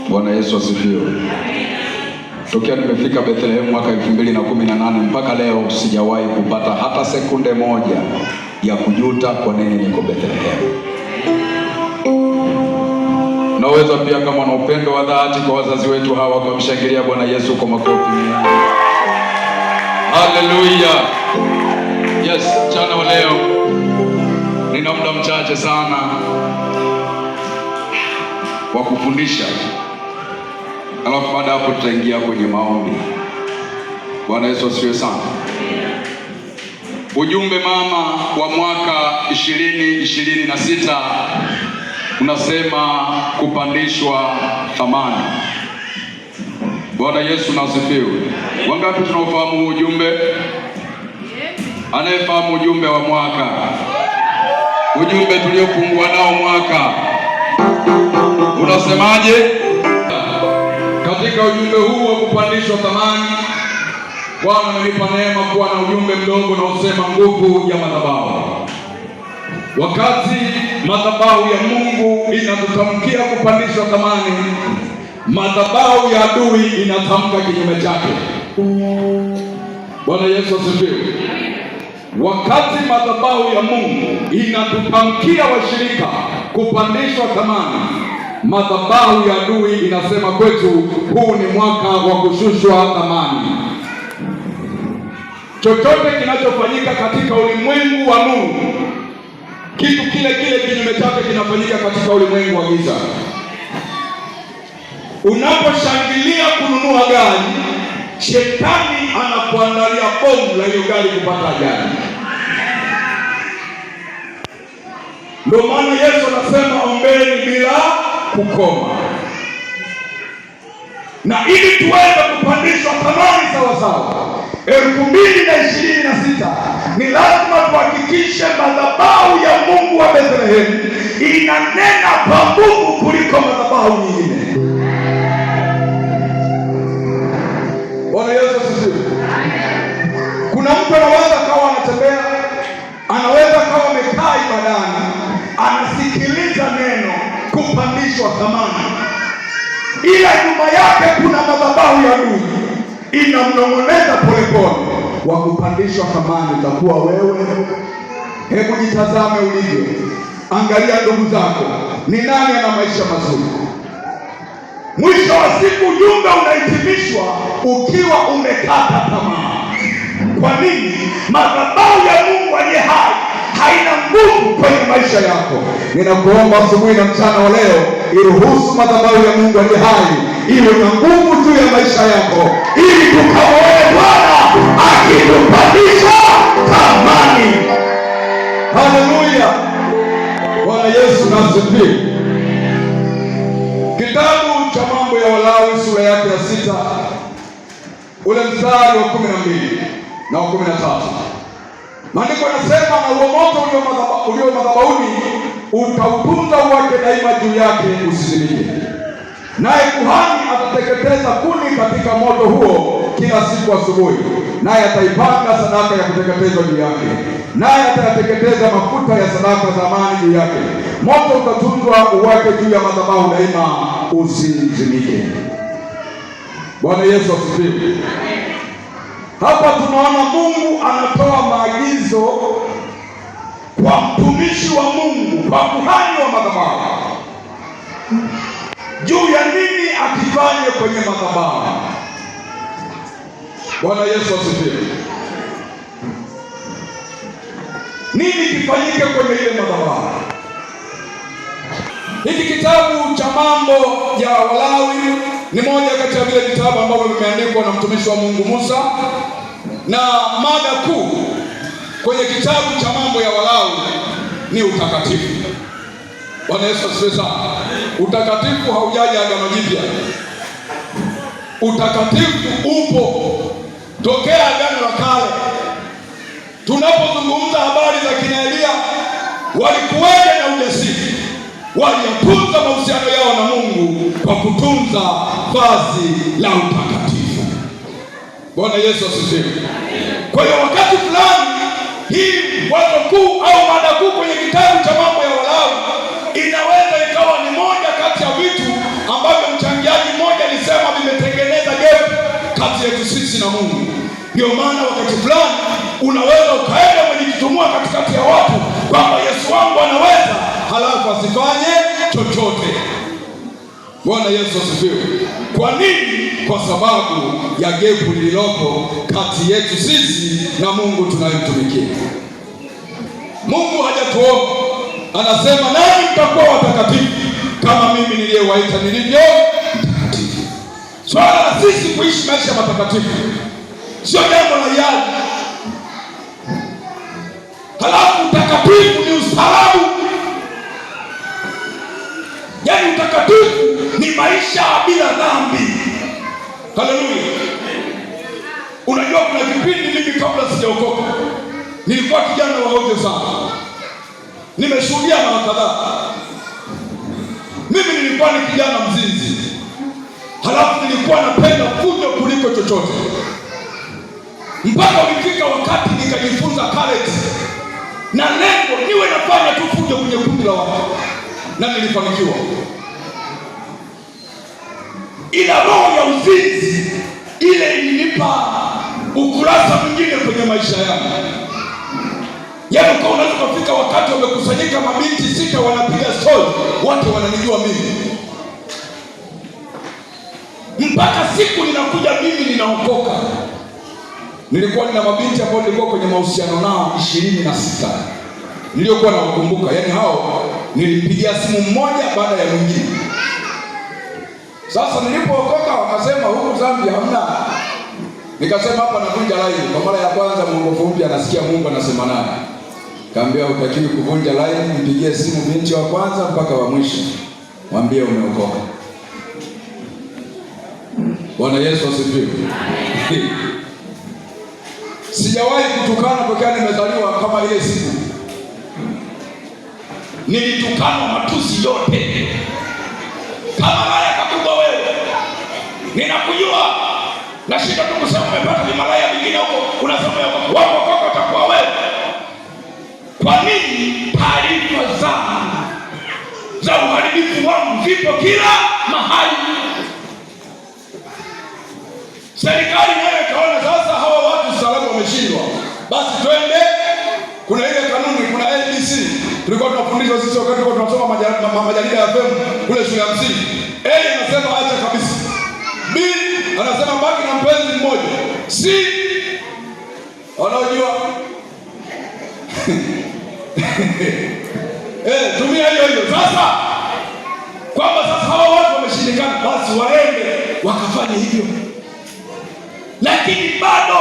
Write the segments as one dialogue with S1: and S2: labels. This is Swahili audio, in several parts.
S1: Bwana Yesu asifiwe. Tokea nimefika Bethlehem mwaka 2018 mpaka leo sijawahi kupata hata sekunde moja ya kujuta kwa nini niko Bethlehem. Naweza pia kama na upendo wa dhati kwa wazazi wetu hawa kumshangilia Bwana Yesu kwa makofi. Haleluya. Yes, mchana wa leo nina muda mchache sana wa kufundisha. Alafu baada hapo tutaingia kwenye maombi. Bwana Yesu asifiwe sana. Ujumbe mama wa mwaka 2026 unasema kupandishwa thamani. Bwana Yesu asifiwe. Wangapi tunaofahamu ujumbe? Anayefahamu ujumbe wa mwaka? Ujumbe tuliofungua nao mwaka unasemaje? Katika ujumbe huu wa kupandishwa thamani, Bwana amenipa neema kuwa na ujumbe mdogo unaosema nguvu ya madhabahu. Wakati madhabahu ya Mungu inatutamkia kupandishwa thamani, madhabahu ya adui inatamka kinyume chake. Bwana Yesu asifiwe. Wakati madhabahu ya Mungu inatutamkia washirika kupandishwa thamani, madhabahu ya adui inasema kwetu huu ni mwaka wa kushushwa thamani. Chochote kinachofanyika katika ulimwengu wa nuru, kitu kile kile kinyume chake kinafanyika katika ulimwengu wa giza. Unaposhangilia kununua gari, shetani anakuandalia bomu la hiyo gari kupata ajali. Ndio maana Yesu anasema ombeni bila kukoma. Na ili tuweze kupandishwa thamani sawa sawa 2026 ni lazima tuhakikishe madhabahu ya Mungu wa Bethlehem inanena kwa nguvu kuliko madhabahu nyingine. Bwana Yesu asifiwe. Kuna mtu anaweza kawa anatembea, anaweza kawa amekaa ibadani, anasikiliza neno kupandishwa thamani, ila nyuma yake kuna madhabahu ya adui inamnong'oneza polepole, wa kupandishwa thamani utakuwa wewe. Hebu jitazame ulivyo, angalia ndugu zako, ni nani ana maisha mazuri? Mwisho wa siku ujumbe unahitimishwa ukiwa umekata tamaa. Kwa nini? Madhabahu ya Mungu aliye hai haina nguvu kwenye maisha yako. Ninakuomba asubuhi na mchana wa leo, iruhusu madhabahu ya Mungu aliye hai iwe na nguvu juu ya maisha yako, ili tukamwone Bwana akitupandisha thamani. Haleluya. Bwana Yesu asifiwe. Kitabu cha Mambo ya Walawi sura yake ya 6 ule mstari wa 12 na wa 13. Maandiko yanasema, na huo moto ulio madhabahuni utautunza uwake daima juu yake usizimike. Naye kuhani atateketeza kuni katika moto huo kila siku asubuhi, naye ataipanga sadaka ya kuteketezwa juu yake, naye atayateketeza mafuta ya sadaka za amani juu yake. Moto utatunzwa uwake juu ya madhabahu daima usizimike. Bwana Yesu asifiwe. Hapa tunaona Mungu anatoa maagizo kwa mtumishi wa Mungu, kwa kuhani wa madhabahu, juu ya nini akifanye kwenye madhabahu. Bwana Yesu asifiwe. Nini kifanyike kwenye ile madhabahu? Hiki kitabu cha Mambo ya Walawi ni moja kati ya vile vitabu ambavyo vimeandikwa na mtumishi wa Mungu Musa, na mada kuu kwenye kitabu cha Mambo ya Walawi ni utakatifu. Bwana Yesu asifiwe sana. Utakatifu haujaja Agano Jipya. Utakatifu upo tokea Agano la Kale. Tunapozungumza habari za kina Elia, walikuwaje na ujasiri? Walitunza mahusiano yao na Mungu kwa kutunza vazi la utakatifu. Bwana Yesu asifiwe. Kwa hiyo wakati fulani hii wazo kuu au mada kuu kwenye kitabu cha Mambo ya Walawi inaweza ikawa ni moja kati ya vitu ambavyo mchangiaji kati yetu sisi na Mungu. Ndio maana wakati fulani unaweza ukaenda umejitumua katikati ya watu kwamba Yesu wangu anaweza, halafu asifanye chochote. Bwana Yesu asifiwe. Kwa nini? Kwa sababu ya gepu lililopo kati yetu sisi na Mungu tunayemtumikia. Mungu hajatuomba, anasema nani mtakuwa watakatifu kama mimi niliyewaita nilivyo mtakatifu. Swala la sisi kuishi maisha matakatifu sio jambo la hiari. Halafu utakatifu ni ustaarabu. Yaani utakatifu ni maisha bila dhambi. Haleluya. Unajua kuna kipindi mimi kabla sijaokoka nilikuwa kijana wa ovyo sana. Nimeshuhudia mara kadhaa. Mimi nilikuwa ni kijana mzinzi. Halafu nilikuwa napenda fujo kuliko chochote. Mpaka ulifika wakati nikajifunza karate. Na lengo niwe nafanya tu fujo kwenye kundi la watu. Na nilifanikiwa. Ila roho ya uzinzi ile ilinipa ukurasa mwingine kwenye maisha yangu. Yaani kwa unaweza kufika wakati wamekusanyika mabinti 6 wanapiga story, wote wananijua mimi. Mpaka siku ninakuja mimi ninaokoka. Nilikuwa nina mabinti ambao nilikuwa kwenye mahusiano nao 26. Niliokuwa nawakumbuka, yaani hao nilipigia simu mmoja baada ya mwingine. Sasa nilipookoka wakasema huku Zambia hamna. Nikasema hapa navunja line. Kwa mara ya kwanza Mungu mpya anasikia Mungu anasema naye. Kaambia utakiwi kuvunja line, mpigie simu binti wa kwanza mpaka wa mwisho. Mwambie umeokoka. Bwana Yesu asifiwe. Sijawahi kutukana kwa nimezaliwa kama ile siku. Nilitukana matusi yote. Kama haya kakubwa wewe. Ninakujua. Na shida tu kusema umepata vimalaya vingine huko unasema wako koko utakuwa wewe. Kwa nini taarifa za uharibifu wangu zipo kila mahali? Serikali nayo ikaona sasa hawa watu salamu wameshindwa. Basi twende, kuna ile kanuni, kuna ABC. Tulikuwa tunafundishwa sisi wakati tulikuwa tunasoma majarida ya FM kule shule ya msingi. A anasema acha kabisa. B anasema baki na mpenzi mmoja. C wanaojua tumia hiyo. Sasa kwamba sasa hawa watu wameshindikana, basi waende wakafanya hivyo. Lakini bado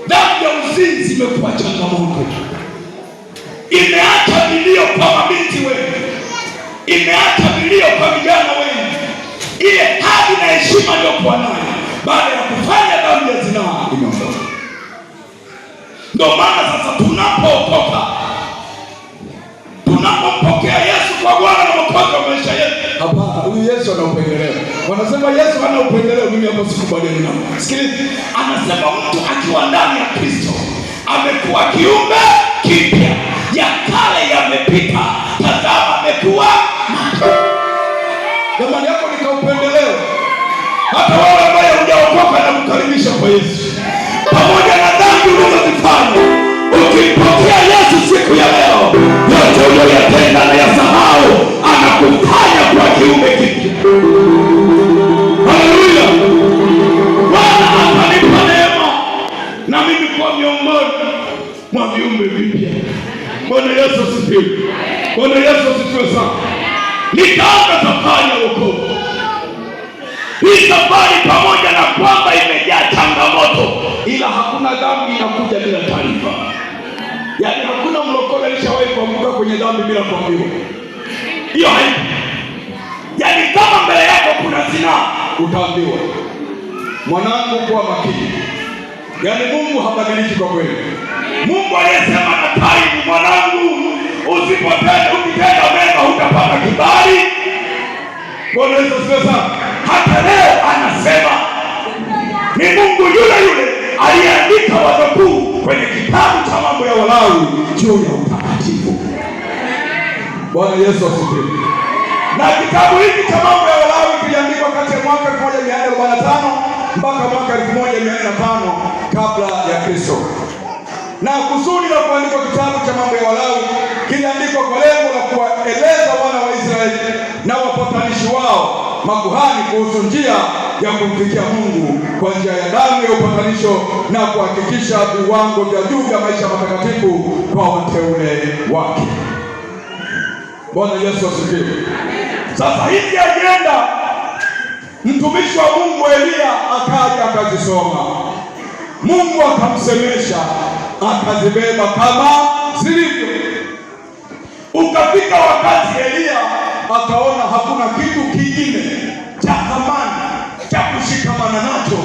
S1: dhambi ya uzinzi imekuwa changamoto. Imeacha milio kwa mabinti wengi, imeacha milio kwa vijana wengi. Ile hadi na heshima iliyokuwa nayo baada ya kufanya dhambi ya zinaa imeondoka. Ndio maana sasa tunapookoka, tunapompokea Yesu kwa Bwana na Mwokozi wa maisha yetu. Hapana, huyu Yesu ana upendeleo. Wanasema Yesu hana upendeleo, mimi hapo sikubaliani nao. Sikiliza, anasema mtu akiwa ndani ya Kristo amekuwa kiumbe kipya. Ya kale yamepita, tazama amekuwa mapya. Jamani, hapo ni upendeleo. Hata wewe ambaye hujaokoka na kukaribisha kwa Yesu. Pamoja na dhambi ulizozifanya, ukimpokea Yesu siku ya leo, yote uliyoyatenda na yasahau, anakufanya kwa kiumbe kipya. Haleluya! Bwana atanipa neema na mimi kwa miongoni mwa viumbe vipya. Bwana Yesu asifiwe. Bwana Yesu asifiwe sana. Nitaanza safari ya wokovu. Hii safari pamoja na kwamba imejaa changamoto, ila hakuna dhambi inakuja bila taarifa. Yaani hakuna mlokole alishawahi kuanguka kwenye dhambi bila kuambiwa. Hiyo haipo. Yaani kama mbele yako kuna zinaa, utaambiwa. Mwanangu, kuwa makini. Yaani Mungu habadiliki kwa kweli. Mungu aliyesema na Kaini, mwanangu, ukitenda mema utapata kibali. Bwana Yesu asifiwe sana. Hata leo anasema ni Mungu yule yule aliyeandika wazo kuu kwenye kitabu cha mambo ya Walawi juu ya utakatifu. Bwana Yesu asifiwe. Na kitabu hiki cha mambo ya Walawi kiliandikwa kati ya mwaka 1445 mpaka mwaka 1405 kabla ya Kristo. Na kusudi la kuandikwa kitabu cha mambo ya Walawi kiliandikwa kwa lengo la kuwaeleza wana wa Israeli na wapatanishi wao makuhani kuhusu njia ya kumfikia Mungu kwa njia ya damu ya upatanisho na kuhakikisha viwango vya juu vya maisha matakatifu kwa wateule wake. Bwana Yesu asifiwe. Sasa hizi ajenda mtumishi wa Mungu Elia akaja akazisoma, Mungu akamsemesha, akazibeba kama zilivyo. Ukafika wakati Elia akaona hakuna kitu kingine cha thamani cha kushikamana nacho,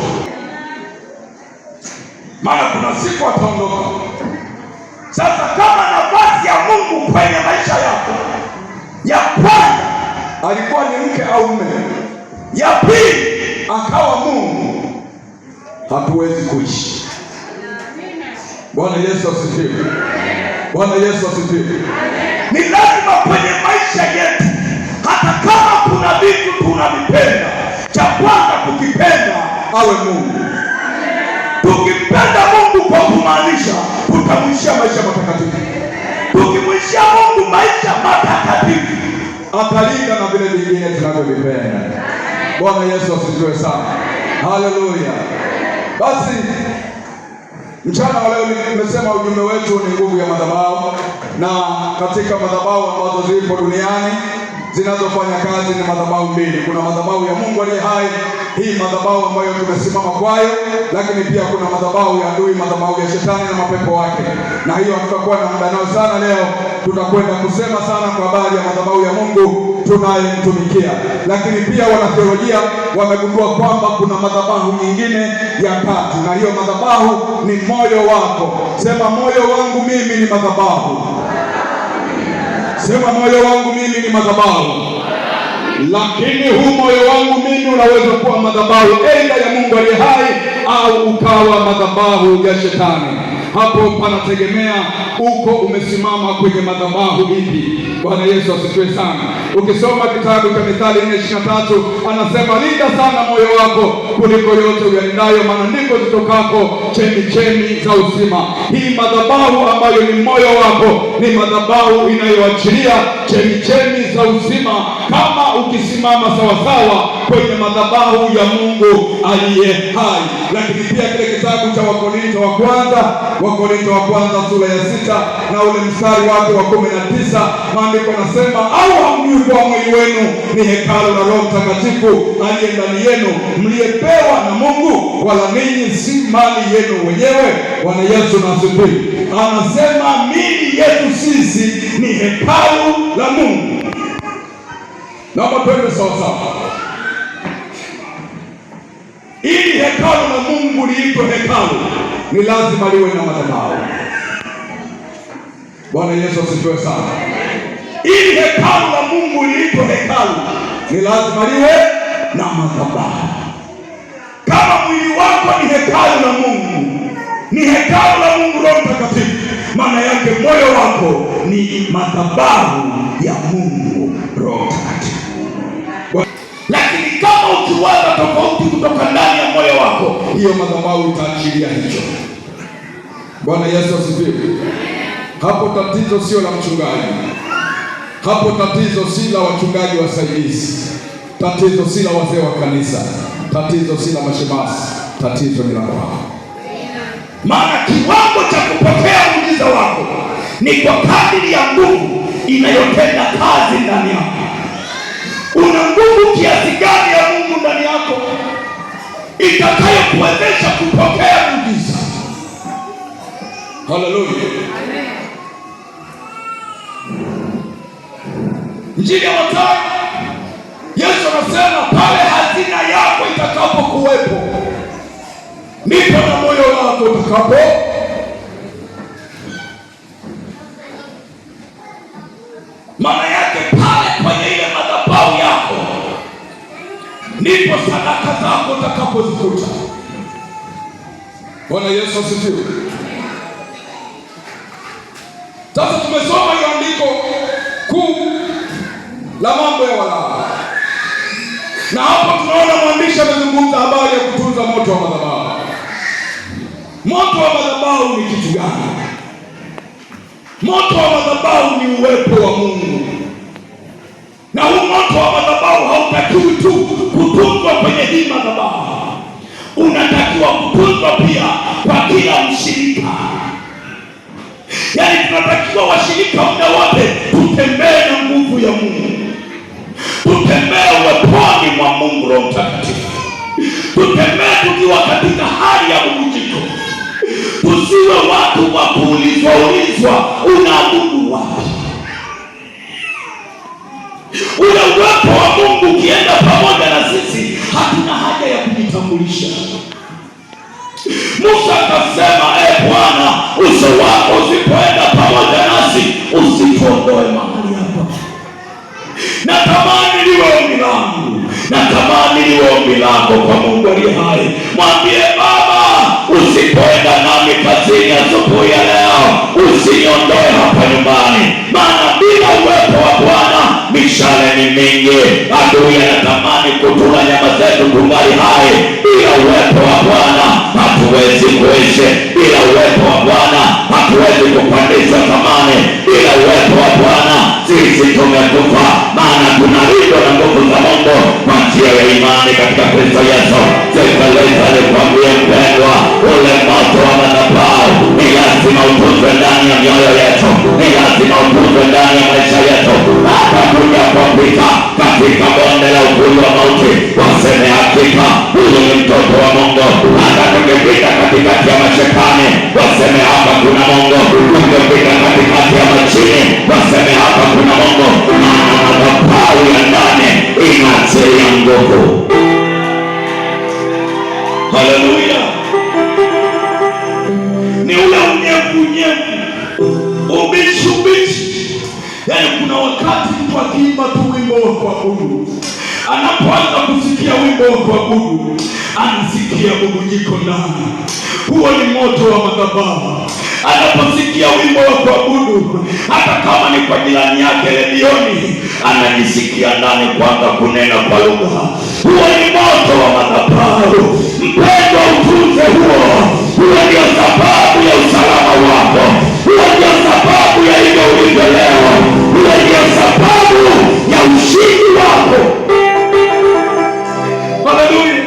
S1: maana kuna siku ataondoka. Sasa kama nafasi ya Mungu kwenye maisha yako, ya kwanza alikuwa ni mke au mume, ya pili akawa Mungu, hatuwezi kuishi. Bwana Yesu asifiwe. Bwana Yesu asifiwe. Ni lazima kwenye maisha yetu, hata kama kuna vitu tunavipenda, cha kwanza kukipenda awe Mungu. Tukipenda Mungu kwa kumaanisha, tutamwishia maisha matakatifu. Tukimwishia Mungu maisha matakatifu, atalinda na vile vingine tunavyovipenda. Bwana Yesu asifiwe sana. Haleluya. Basi mchana wa leo nimesema ujumbe wetu ni nguvu ya madhabahu, na katika madhabahu ambazo zipo duniani zinazofanya kazi ni madhabahu mbili. Kuna madhabahu ya Mungu aliye hai, hii madhabahu ambayo tumesimama kwayo, lakini pia kuna madhabahu ya adui, madhabahu ya shetani na mapepo wake. Na hiyo tutakuwa na muda nao sana leo, tutakwenda kusema sana kwa habari ya madhabahu ya Mungu tunayemtumikia. Lakini pia wanatheolojia wamegundua kwamba kuna madhabahu nyingine ya tatu, na hiyo madhabahu ni moyo wako. Sema, moyo wangu mimi ni madhabahu. Sema, moyo wangu mimi ni madhabahu. Lakini huu moyo wangu mimi unaweza kuwa madhabahu aidha ya Mungu aliye hai au ukawa madhabahu ya shetani. Hapo panategemea uko umesimama kwenye madhabahu ipi. Bwana Yesu asifiwe sana. Ukisoma kitabu cha Mithali 4:23 anasema, linda sana moyo wako kuliko yote uyalindayo, maana ndiko zitokako chemichemi za uzima. Hii madhabahu ambayo ni moyo wako ni madhabahu inayoachilia chemichemi za uzima, kama ukisimama sawasawa kwenye madhabahu ya Mungu aliye hai. Lakini pia kile kitabu cha Wakorintho wa kwanza sura ya 6 na ule mstari wake wa 19, maandiko nasema, au hamjui kwa mwili wenu ni hekalu la Roho Mtakatifu aliye ndani yenu, mliyepewa na Mungu, wala ninyi si mali yenu wenyewe. Bwana Yesu na asifiwe. Anasema mili yetu sisi ni hekalu la Mungu. Naomba twende sawa sawa. Ili hekalu la Mungu liitwe hekalu, ni lazima liwe na madhabahu. Bwana Yesu asifiwe sana. Ili hekalu la Mungu liitwe hekalu, ni lazima liwe na madhabahu. Kama mwili wako ni hekalu la Mungu, ni hekalu la Mungu Roho Mtakatifu, maana yake moyo wako ni madhabahu ya Mungu Roho Mtakatifu. Lakini kama ukiwaza tofauti kutoka ndani ya moyo wako, hiyo madhabahu itaachilia hicho. Bwana Yesu asifiwe. Hapo tatizo sio la mchungaji, hapo tatizo si la wachungaji wasaidizi, tatizo si la wazee wa kanisa, tatizo si la mashemasi, tatizo ni la kwako. Maana kiwango cha kupokea muujiza wako ni kwa kadiri ya nguvu inayotenda kazi ndani yako. Una nguvu kiasi gani ya Mungu ndani yako itakayokuwezesha kupokea muujiza? Haleluya. Injili ya Mathayo, Yesu anasema pale hazina yako itakapokuwepo, ndipo na moyo wako utakapo. Maana yake pale kwenye ile madhabahu yako ndipo sadaka zako utakapozikuta. Bwana Yesu asifiwe. Sasa tumesoma andiko kuu la mambo ya Walawi. Na hapo tunaona mwandishi amezungumza habari ya kutunza moto wa madhabahu. Moto wa madhabahu ni kitu gani? Moto wa madhabahu ni uwepo wa Mungu, na huu moto wa madhabahu hautakiwi tu kutunzwa kwenye hii madhabahu, unatakiwa kutunzwa pia kwa kila mshirika. Yaani tunatakiwa washirika muda wote tutembee na nguvu ya Mungu, tutembee uweponi mwa Mungu Roho Mtakatifu, tutembee tukiwa katika hali ya uvujiko. Tusiwe watu wa kuulizwa unaabudu wapi. Ule uwepo wa Mungu ukienda pamoja na sisi, hatuna haja ya kujitambulisha. Musa akasema, Bwana, uso wako usipoenda pamoja nasi, usituondoe mahali hapa. Natamani liwe ombi langu, natamani liwe ombi lako kwa Mungu aliye hai. Mwambie, Baba, usipoenda nami kazini asubuhi ya leo, usiniondoe hapa nyumbani, maana bila uwepo wa Bwana mishale ni mingi. Adui anatamani kutula nyama zetu tungali hai. Bila uwepo wa Bwana hatuwezi kuishi. Bila uwepo wa Bwana hatuwezi kupandishwa thamani. Bila uwepo wa Bwana sisi tumekufa, maana tunalindwa na nguvu za Mungu kwa njia ya imani katika Kristo Yesu. Sikaleta nikwambie mpendwa, ule moto wa madhabahu ni lazima utunzwe ndani ya mioyo yetu, ni lazima utunzwe ndani ya maisha yetu. Hata tunapopita katika bonde la uvuli wa mauti, waseme hakika huyu ni mtoto wa Mungu. Hata tungepita katikati ya mashetani, waseme hapa kuna Mungu. Tungepita katikati ya majini, waseme hapa kuna Mungu. Maana madhabahu ya ndani inatia nguvu. Haleluya! Ni ule unyevu, ubishi. Yaani kuna wakati mtu akiimba tu wimbo wa kuabudu, anapoanza kusikia wimbo wa kuabudu, anasikia bubujiko ndani. Huo ni moto wa madhabahu. Anaposikia wimbo wa kuabudu, hata kama ni kwa jirani yake redioni, anajisikia ndani kwanza kunena kwa lugha. Huo ni moto wa madhabahu. Mpendwa, utunze huo. Huo ndio sababu ya usalama wako. Huo ndio sababu ya hivyo ulivyo leo. Huo ndio sababu ya ushindi wako. Haleluya!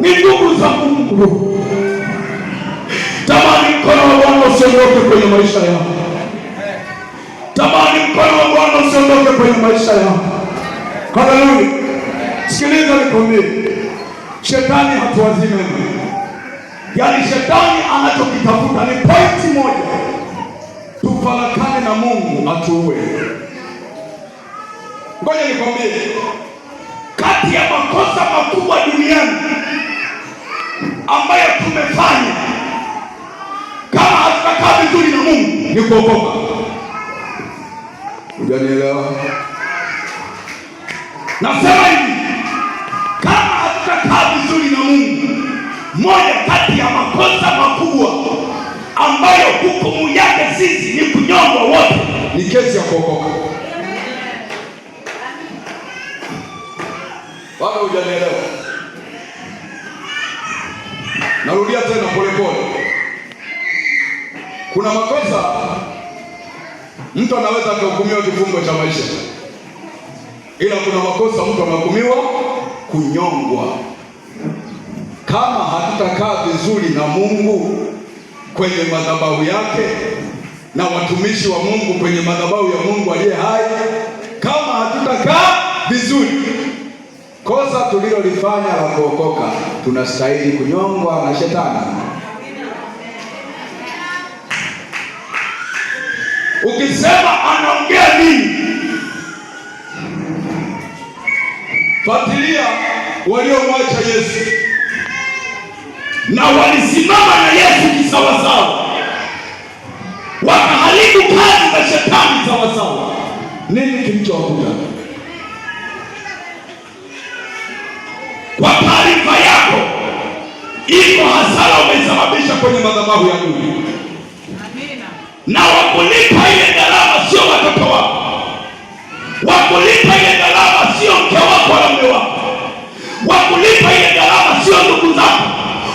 S1: Ni nguvu za Mungu. Tamani mkono wa Bwana usiondoke kwenye maisha yako. Tamani mkono wa Bwana usiondoke kwenye maisha yako. Haleluya! Sikiliza nikwambie, shetani hatuwazii mema. Yaani shetani anachokitafuta ni pointi moja, tufarakane na Mungu atuue. Ngoja nikwambie, kati ya makosa makubwa duniani ambayo tumefanya kama hatutakaa vizuri na Mungu ni kuokoka. Unanielewa? Nasema hivi, kama hatutakaa vizuri na Mungu, moja kati ya makosa makubwa ambayo hukumu yake sisi ni kunyongwa wote, ni kesi ya kuokoka. Bado hujanielewa? Narudia tena polepole. Kuna makosa mtu anaweza kuhukumiwa kifungo cha maisha, ila kuna makosa mtu anahukumiwa kunyongwa. Kama hatutakaa vizuri na Mungu kwenye madhabahu yake na watumishi wa Mungu kwenye madhabahu ya Mungu aliye hai, kama hatutakaa vizuri, kosa tulilolifanya la kuokoka tunastahili kunyongwa na shetani. Ukisema anaongea nini, fuatilia waliomwacha Yesu na walisimama na Yesu kisawasawa, wakaharibu kazi za shetani sawasawa. Nini kilichowakuta? Kwa taarifa yako, iko hasara umesababisha kwenye madhabahu ya Mungu. Na wakulipa ile gharama sio watoto wako, wakulipa ile gharama sio mke wako wala
S2: zako,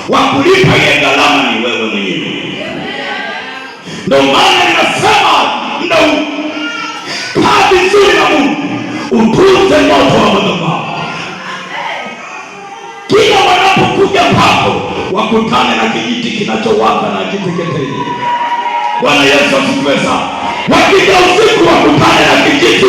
S2: wa kulipa ile gharama ni wewe mwenyewe. Ndio maana ninasema muda huu, kaa vizuri na Mungu, utunze moto wa madhabahu. Kila wanapokuja kwako, wakutane na kijiti kinachowaka na kiteketee. Bwana Yesu asifiwe sana. Wakija usiku, wakutane na kijiti